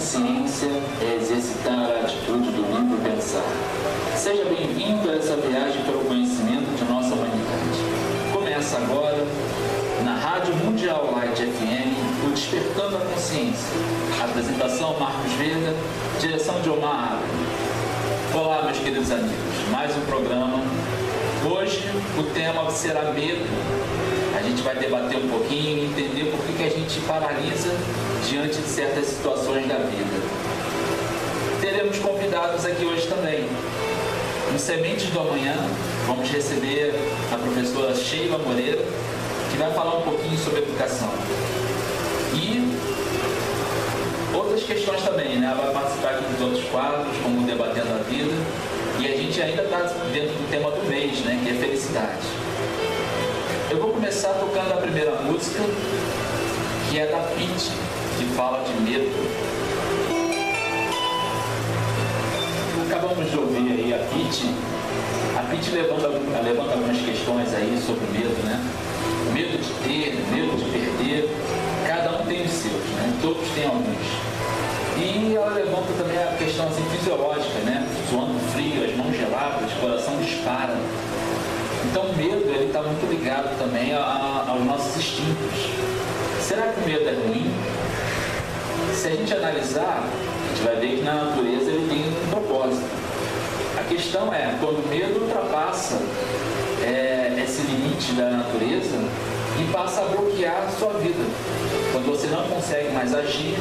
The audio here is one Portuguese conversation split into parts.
consciência é exercitar a atitude do livre pensar. Seja bem-vindo a essa viagem pelo conhecimento de nossa humanidade. Começa agora, na Rádio Mundial Light FM, o Despertando a Consciência. Apresentação Marcos Veda, direção de Omar Abraham. Olá, meus queridos amigos, mais um programa. Hoje o tema será medo. A gente vai debater um pouquinho e entender por que a gente paralisa diante de certas situações da vida. Teremos convidados aqui hoje também. No Sementes do Amanhã, vamos receber a professora Sheila Moreira, que vai falar um pouquinho sobre educação. E outras questões também, né? Ela vai participar aqui dos outros quadros, como Debatendo a Vida. E a gente ainda está dentro do tema do mês, né? Que é felicidade. Eu vou começar tocando a primeira música, que é da Pitty, que fala de medo. Acabamos de ouvir aí a Pitty. A Pitty levanta algumas questões aí sobre o medo, né? Medo de ter, medo de perder. Cada um tem os seus, né? Todos têm alguns. E ela levanta também a questão assim, fisiológica, né? Suando frio, as mãos geladas, o coração dispara. Então o medo está muito ligado também aos nossos instintos. Será que o medo é ruim? Se a gente analisar, a gente vai ver que na natureza ele tem um propósito. A questão é, quando o medo ultrapassa esse limite da natureza e passa a bloquear a sua vida. Quando você não consegue mais agir,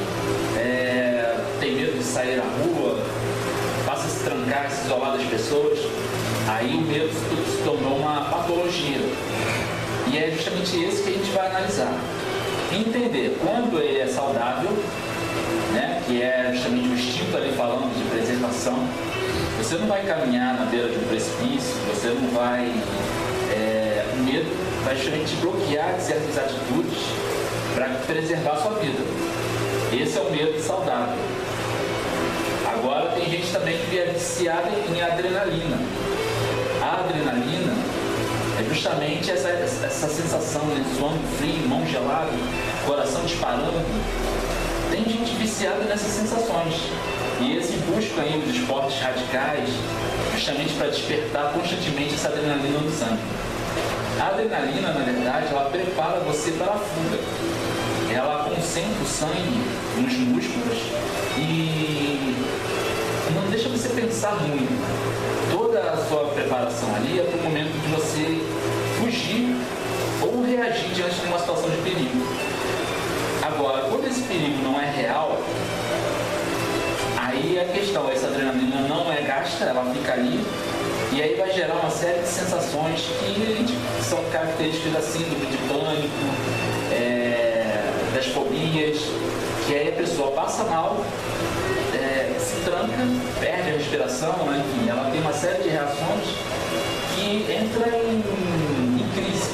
tem medo de sair à rua, passa a se trancar, se isolar das pessoas, aí o medo se tornou uma patologia. E é justamente esse que a gente vai analisar. Entender quando ele é saudável, né, que é justamente o instinto ali falando de preservação. Você não vai caminhar na beira de um precipício, você não vai... o medo vai justamente bloquear certas atitudes para preservar a sua vida. Esse é o medo saudável. Agora tem gente também que é viciada em adrenalina. A adrenalina é justamente essa sensação de suando frio, mão gelada, coração disparando. Tem gente viciada nessas sensações. E eles buscam aí os esportes radicais justamente para despertar constantemente essa adrenalina no sangue. A adrenalina, na verdade, ela prepara você para a fuga. Ela concentra o sangue nos músculos e não deixa você pensar muito. Toda a sua preparação ali é para o momento de você fugir ou reagir diante de uma situação de perigo. Agora, quando esse perigo não é real, aí a questão, essa adrenalina não é gasta, ela fica ali, e aí vai gerar uma série de sensações que são características da síndrome de pânico, das fobias, que aí a pessoa passa mal, se tranca, perde a respiração, né? Enfim, ela tem uma série de reações que entra em crise.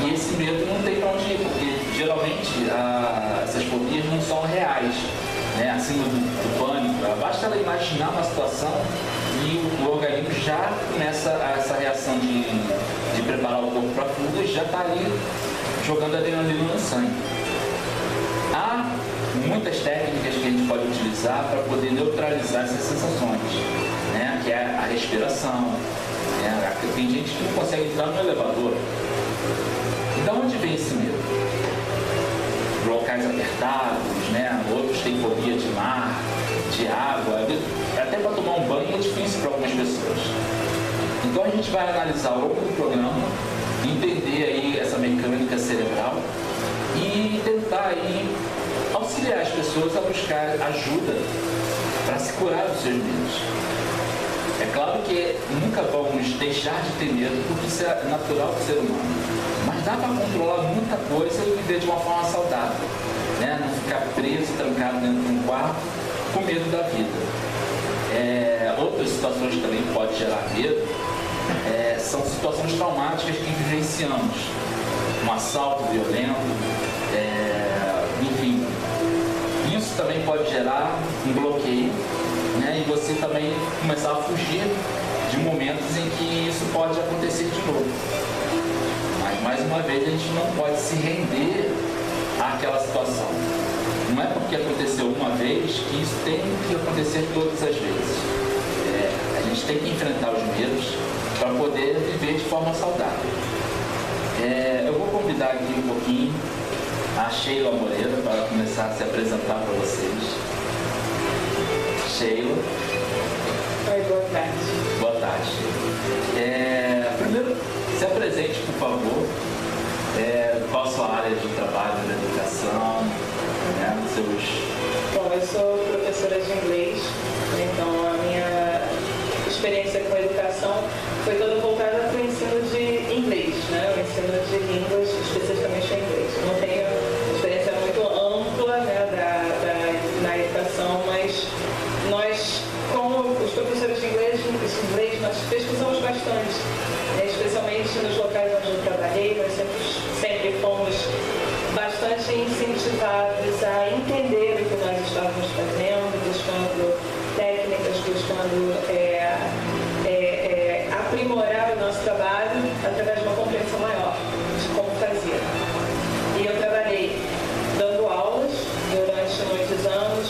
E esse medo não tem para onde ir, porque geralmente essas fobias não são reais, né? Acima do pânico. Basta ela imaginar uma situação e o organismo já começa essa reação de preparar o corpo para a fuga e já está ali jogando adrenalina no sangue. Há muitas técnicas que a gente pode utilizar para poder neutralizar essas sensações, né? Que é a respiração. Tem gente que não consegue entrar no elevador. De onde vem esse medo? Locais apertados, né? Outros têm fobia de mar, de água. Até para tomar um banho é difícil para algumas pessoas. Então a gente vai analisar ao longo do programa, entender aí essa mecânica cerebral e tentar aí auxiliar as pessoas a buscar ajuda para se curar dos seus medos. É claro que nunca vamos deixar de ter medo, porque isso é natural do ser humano. Mas dá para controlar muita coisa e viver de uma forma saudável, né? Não ficar preso, trancado dentro de um quarto com medo da vida. Outras situações que também podem gerar medo são situações traumáticas que vivenciamos. Um assalto violento, enfim. Isso também pode gerar um bloqueio, né? E você também começar a fugir de momentos em que isso pode acontecer de novo. Mas, mais uma vez, a gente não pode se render àquela situação. não é porque aconteceu uma vez que isso tem que acontecer todas as vezes. A gente tem que enfrentar os medos para poder viver de forma saudável. Eu vou convidar aqui um pouquinho a Sheila Moreira para começar a se apresentar para vocês. Sheila. Oi, boa tarde. Boa tarde. Primeiro, se apresente, por favor. Qual a sua área de trabalho, da educação, Bom, eu sou professora de inglês, então a minha experiência com a educação foi toda voltada para o ensino de inglês, né? O ensino de línguas, especificamente o inglês. Eu não tenho experiência muito ampla, né, na educação, mas nós, como os professores de inglês, nós pesquisamos bastante, né? Especialmente nos locais onde eu trabalhei, nós sempre fomos bastante incentivados a entender o que nós estávamos fazendo, buscando técnicas, buscando aprimorar o nosso trabalho através de uma compreensão maior de como fazer. E eu trabalhei dando aulas durante muitos anos.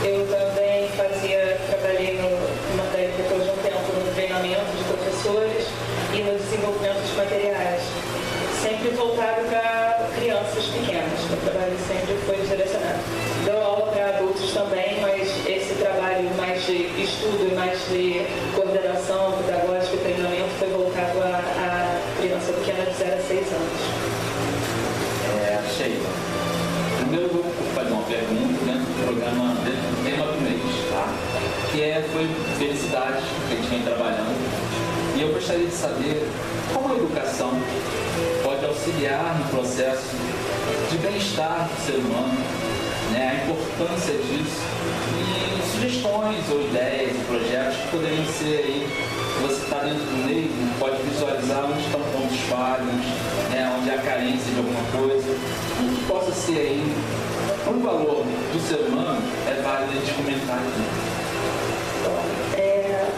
Eu também trabalhei depois de um tempo no treinamento de professores e no desenvolvimento de materiais, sempre voltado para crianças pequenas. O trabalho sempre foi direcionado. Dou aula para adultos também, mas esse trabalho mais de estudo e mais de coordenação pedagógica e treinamento foi voltado à criança pequena de 0 a 6 anos. Sheila, primeiro eu vou fazer uma pergunta dentro do programa, dentro do tema do mês, tá? Que foi felicidade, que a gente vem trabalhando. E eu gostaria de saber como a educação pode auxiliar no processo de bem-estar do ser humano, né? A importância disso e sugestões ou ideias e projetos que poderiam ser aí, você está dentro do meio, pode visualizar onde estão pontos falhos, né? Onde há carência de alguma coisa, o que possa ser aí um valor do ser humano é válido a gente comentar aqui.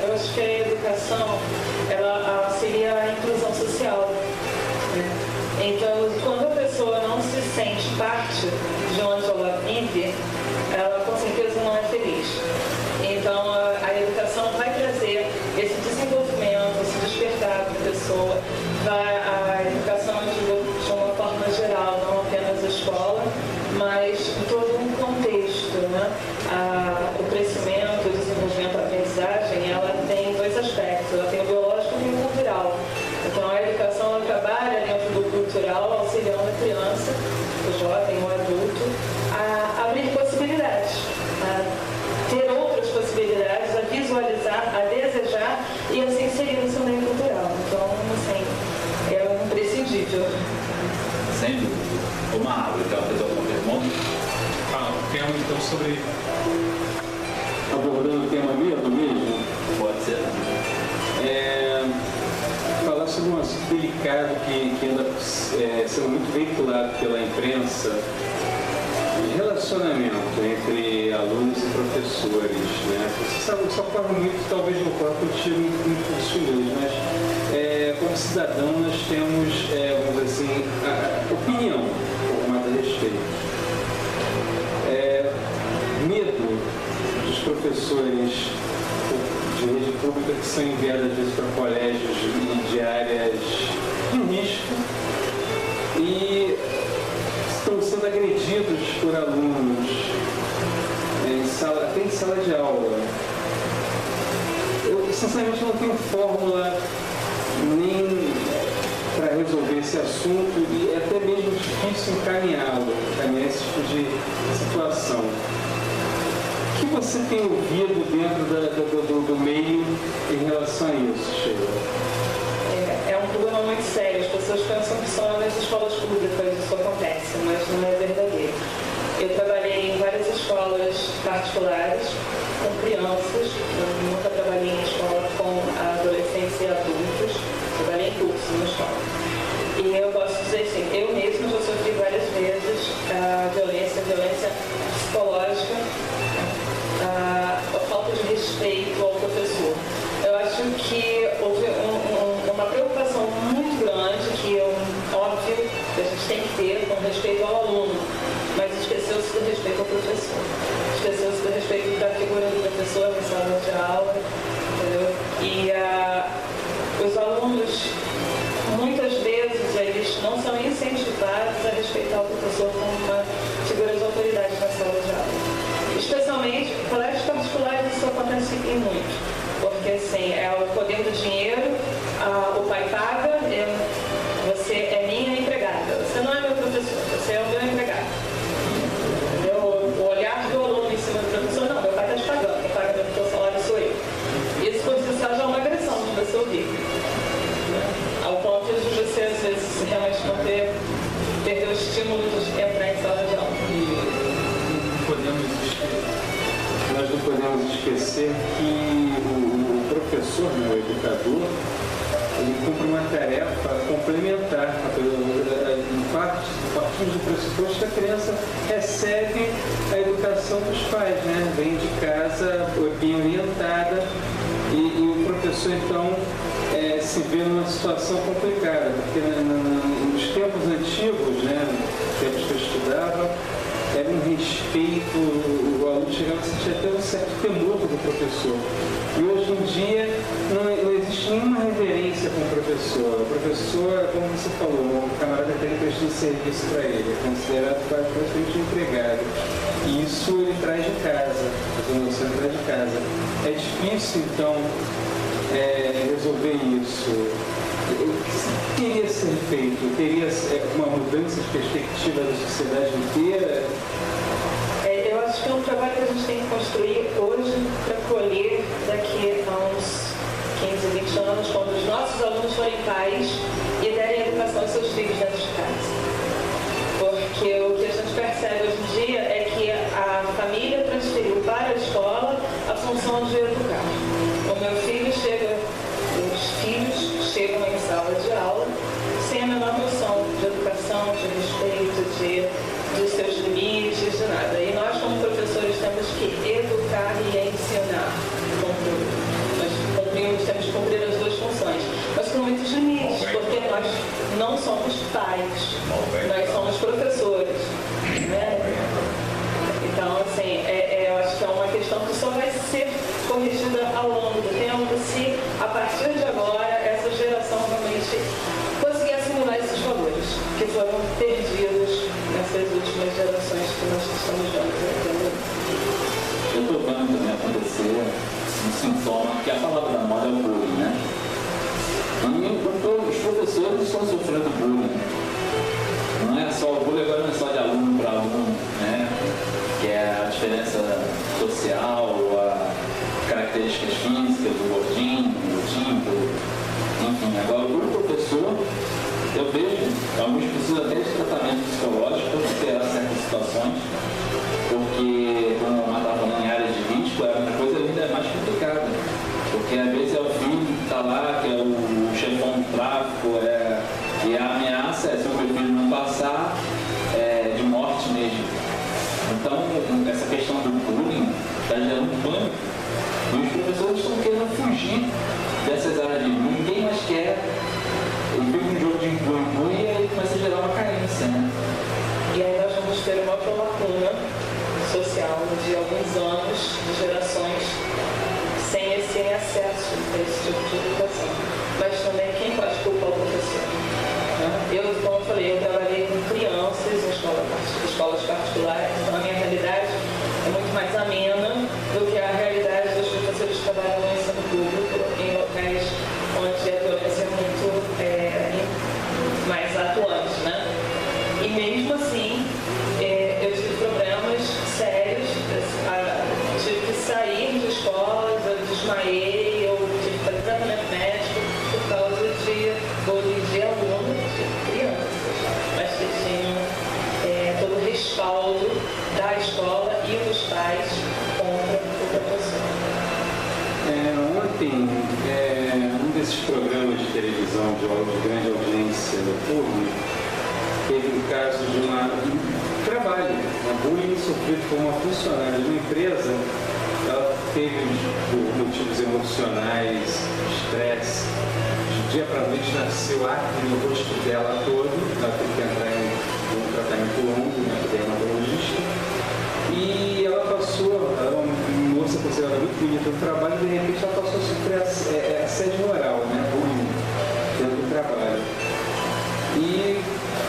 Eu acho que a educação, ela auxilia a inclusão social, né? Então, quando a pessoa não se sente parte de onde ela vive, ela com certeza não é feliz. Então, a educação vai trazer esse desenvolvimento, esse despertar da pessoa. A educação, de uma forma geral, não apenas a escola, mas todo um contexto, né? O crescimento, o desenvolvimento, a aprendizagem, ela tem dois aspectos. Ela tem o biológico e o cultural. Então, a educação ela trabalha dentro do cultural, auxiliando a criança, o jovem, o adulto, a abrir possibilidades, a ter outras possibilidades, a visualizar, a desejar e a se inserir no seu meio cultural. Então, assim, é um imprescindível. Sem dúvida. Uma água, então, fazer alguma pergunta? O tema, então, sobre... Abordando o tema mesmo? Pode ser. Falar sobre um assunto delicado que anda sendo muito veiculado pela imprensa, relacionamento entre alunos e professores, né? Isso ocorre muito, talvez não ocorra contigo no curso de inglês, mas como cidadão nós temos, vamos dizer assim, a opinião formada a respeito. Medo dos professores de rede pública que são enviados às vezes para colégios de áreas de risco e estão sendo agredidos por alunos até em sala de aula. Eu, sinceramente, não tenho fórmula nem para resolver esse assunto e até mesmo difícil encaminhar esse tipo de situação. O que você tem ouvido dentro do meio em relação a isso, Sheila? É um problema muito sério. As pessoas pensam que só nas escolas públicas isso acontece, mas não é verdadeiro. Eu trabalhei em várias escolas particulares com crianças, eu nunca trabalhei em escola com adolescentes e adultos, trabalhei em curso na escola. E eu posso dizer assim, eu mesma já sofri várias vezes violência psicológica, a falta de respeito ao professor. Eu acho que houve uma preocupação muito grande, que é óbvio que a gente tem que ter com respeito ao aluno. mas esqueceu-se do respeito ao professor. Esqueceu-se do respeito da figura do professor na sala de aula, entendeu? E os alunos, muitas vezes, eles não são incentivados a respeitar o professor como uma figura de autoridade na sala de aula. Especialmente, em colégios particulares, isso acontece muito, porque assim, é o poder do dinheiro, o pai paga, você é minha empregada, você não é meu professor, você é o meu empregado. O olhar do aluno em cima do professor, não, meu pai está te pagando, quem paga o teu salário sou eu. Isso por si só já é uma agressão de você ouvir. Ao ponto de você, às vezes, realmente não perder o estímulo de entrar em sala de aula. Nós não podemos esquecer que o professor, o educador, ele cumpre uma tarefa complementar. Partimos do pressuposto que a criança recebe a educação dos pais, né? Vem de casa bem orientada e o professor, então, se vê numa situação complicada, porque nos tempos antigos, né, nos tempos que eu estudava, era um respeito, o aluno chegava a sentir até um certo temor do professor. E hoje em dia não existe nenhuma reverência com o professor. O professor, como você falou, o camarada tem que prestar serviço para ele, é considerado praticamente um empregado. E isso ele traz de casa, a noção ele traz de casa. É difícil, então, resolver isso. O que teria que ser feito? Teria uma mudança de perspectiva da sociedade inteira? Eu acho que é um trabalho que a gente tem que construir hoje para colher daqui a uns 15, 20 anos, quando os nossos alunos forem pais e derem educação aos seus filhos dentro de casa. Porque o que a gente percebe hoje em dia é que a família transferiu para a escola a função de educar. O meu filho chega, os filhos chegam em sala de aula sem a menor noção de educação, de respeito, dos seus limites, de nada. E nós, como professores, temos que educar e ensinar. Nós temos que cumprir as duas funções, mas com muitos limites, porque nós não somos pais, nós somos professores, né? Então, assim, eu acho que é uma questão que só vai ser corrigida ao longo do tempo se, a partir de agora, essa geração realmente conseguir assimilar esses valores que foram perdidos nessas últimas gerações que nós estamos vendo. Eu estou vendo também acontecer um sintoma, que a palavra da moda é o bullying, né? Os professores estão sofrendo bullying. Não é só, o bullying agora não é só de aluno para aluno, né? Que é a diferença social, as características físicas do gordinho, do tímido, enfim. Agora, o professor, eu vejo, alguns precisam até de tratamento psicológico para superar certas situações, porque, como eu estava falando, em áreas de risco, é uma coisa ainda mais complicada. Porque às vezes é o filho que está lá, que é o chefão do tráfico, e a ameaça é, se o meu filho não passar, de morte mesmo. Então, essa questão do bullying está gerando pânico. E os professores estão querendo fugir dessas áreas de risco. Ninguém mais quer. Ele fica um jogo de empurra e aí começa a gerar uma carência, né? E aí nós vamos ter uma outra lacuna social de alguns anos, de gerações, sem esse acesso a esse tipo de educação. Mas também quem pode culpar o professor? Eu, como eu falei, eu trabalhei com crianças em escolas particulares, então a minha realidade é muito mais amena do que a realidade dos professores que trabalham no ensino público, em locais onde a violência é muito mais atuante, né? E mesmo assim, eu tive problemas sérios, tive que sair de escolas, eu desmaiei, eu tive que fazer tratamento médico por causa de bullying de alunos, de crianças, mas que tinham todo o respaldo da escola e dos pais contra o professor. Ontem, um desses programas de televisão de grande audiência do público teve um caso de um trabalho, uma bullying sofrido por uma funcionária de uma empresa. Ela teve, por motivos emocionais, estresse, de dia para noite nasceu acne no rosto dela todo, ela teve que entrar em um tratamento longo, né, de dermatologia.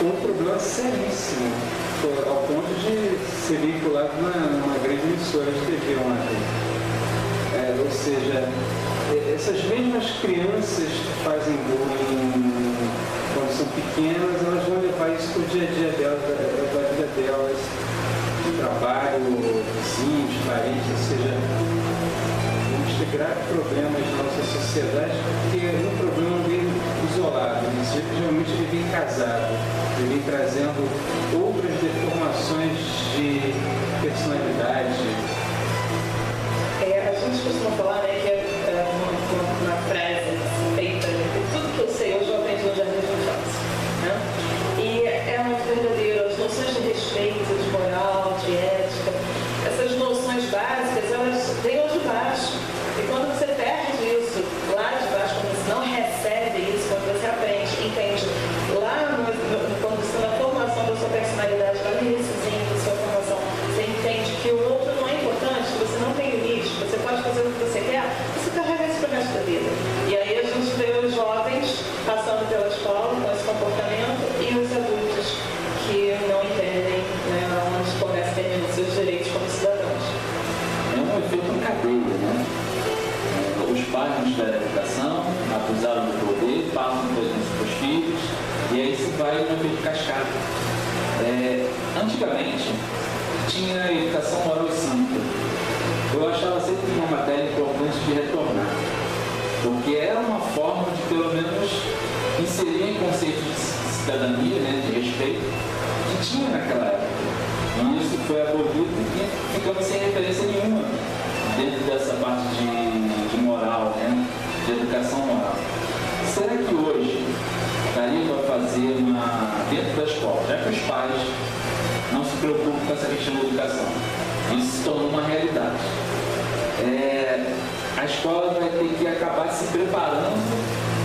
um problema seríssimo, ao ponto de ser vinculado numa grande emissora de TV ontem. Ou seja, essas mesmas crianças que fazem bullying quando são pequenas, elas vão levar isso para o dia a dia delas, da vida delas, de trabalho, vizinhos, parentes, ou seja, vamos ter graves problemas na nossa sociedade, porque um problema vem isolado, geralmente ele vem casado, ele vem trazendo outras deformações de personalidade. A gente costuma falar, né, que é uma frase feita, tudo que eu sei hoje eu aprendi no jardim de infância, né? E é muito verdadeiro, as noções de respeito, de moral, de ética, essas noções básicas, elas vêm lá de baixo. E quando você perde isso lá de baixo, quando você não recebe isso, quando você aprende, entende, lá na formação da sua personalidade, lá no iníciozinho da sua formação, você entende que o outro não é importante, que você não tem limite, você pode fazer o que você quer, você carrega isso para o resto da vida. E aí a gente vê os jovens passando pela escola com esse comportamento e os adultos que não entendem, né, onde começa a ter seus direitos como cidadãos. É um efeito em cadeia, né? Os pais não tiveram educação, abusaram do poder, passam por exemplo para os filhos, e aí se vai no efeito cascata. Antigamente, tinha educação moral e cívica. Eu achava sempre uma matéria importante de retornar, porque era uma forma de, pelo menos, inserir em conceito de cidadania, né, de respeito, que tinha naquela época. E isso foi abolido e ficamos sem referência nenhuma dentro dessa parte de moral, né, de educação moral. Será que hoje daria para fazer dentro da escola, já que os pais não se preocupam com essa questão da educação? Isso se tornou uma realidade. A escola vai ter que acabar se preparando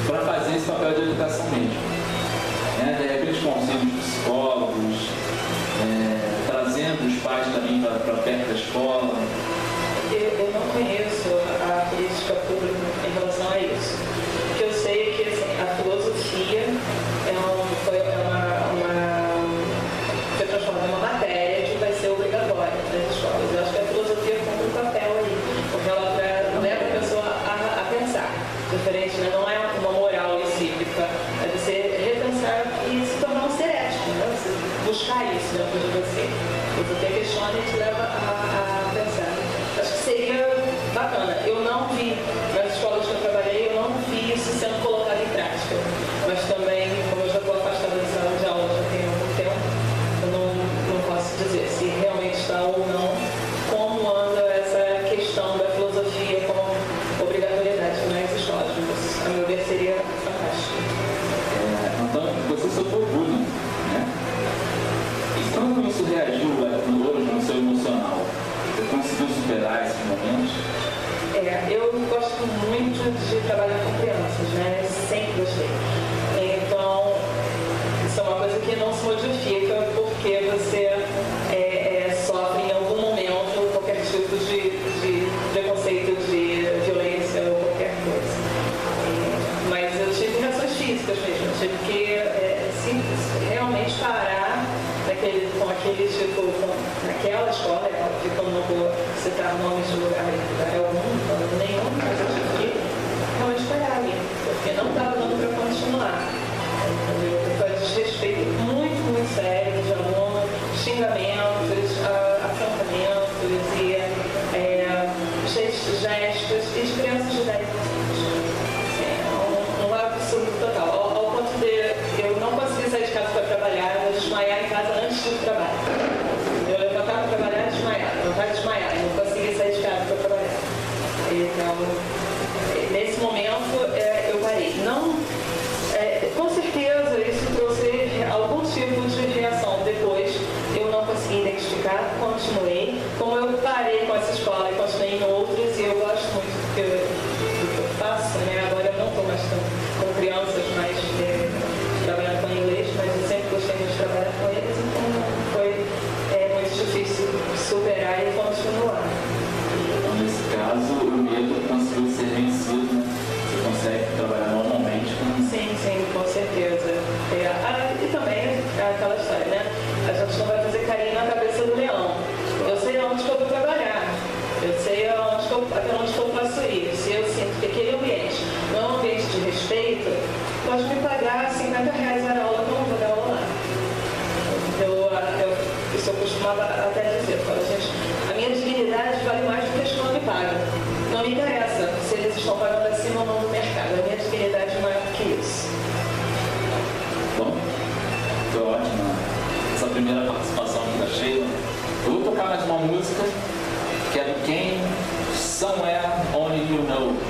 para fazer esse papel de educação mesmo. De repente, com auxílio de psicólogos, trazendo os pais também para perto da escola. Eu não conheço a política pública em relação a isso. O que eu sei é que assim, a filosofia foi transformada em uma matéria que vai ser obrigatória nas escolas. Eu acho que a filosofia cumpre um papel aí, porque ela leva a pessoa a pensar. Diferente, né? Não é uma moral cívica, é você repensar e se tornar um ser ético, né? Você buscar isso dentro de você. Você questiona e te leva a pensar. Acho que seria bacana. Eu não vi, nas escolas que eu trabalhei, eu não vi isso sendo colocado em prática. Mas também, como eu já estou afastada da sala de aula já tem algum tempo, eu não posso dizer se realmente está ou não, como anda essa questão da filosofia como obrigatoriedade nas escolas. Mas, a meu ver, seria fantástico. Então, você sofreu bullying, né? E como isso reagiu hoje no seu emocional? Você conseguiu superar esses momentos? Eu gosto muito de trabalhar com crianças, né? Sempre gostei. Então, isso é uma coisa que não se modifica porque você sofre em algum momento qualquer tipo de preconceito, de violência ou qualquer coisa. Mas eu tive reações físicas mesmo. Eu tive que realmente parar naquela escola, que eu não vou citar nomes de lugar nenhum, mas eu tive que realmente parar ali, porque não estava dando para continuar. Foi desrespeito muito, muito sério de aluno, xingamentos, afrontamentos e gestos e de crianças de 10 anos. Um absurdo total. Ao ponto de eu não conseguir sair de casa para trabalhar, eu desmaiar em casa antes do trabalho. Eu levantava para trabalhar e desmaiar, eu não conseguia sair de casa para trabalhar. Então, nesse momento, eu parei. Com certeza, isso trouxe algum pode me pagar R$50 a aula, que eu não vou dar aula lá. Isso eu costumava até dizer, falo, gente, a minha dignidade vale mais do que a escola me paga. Não me interessa se eles estão pagando acima ou não do mercado. A minha dignidade é maior que isso. Bom, foi ótima essa primeira participação aqui da Sheila. Eu vou tocar mais uma música que é do Ken, Somewhere Only You Know.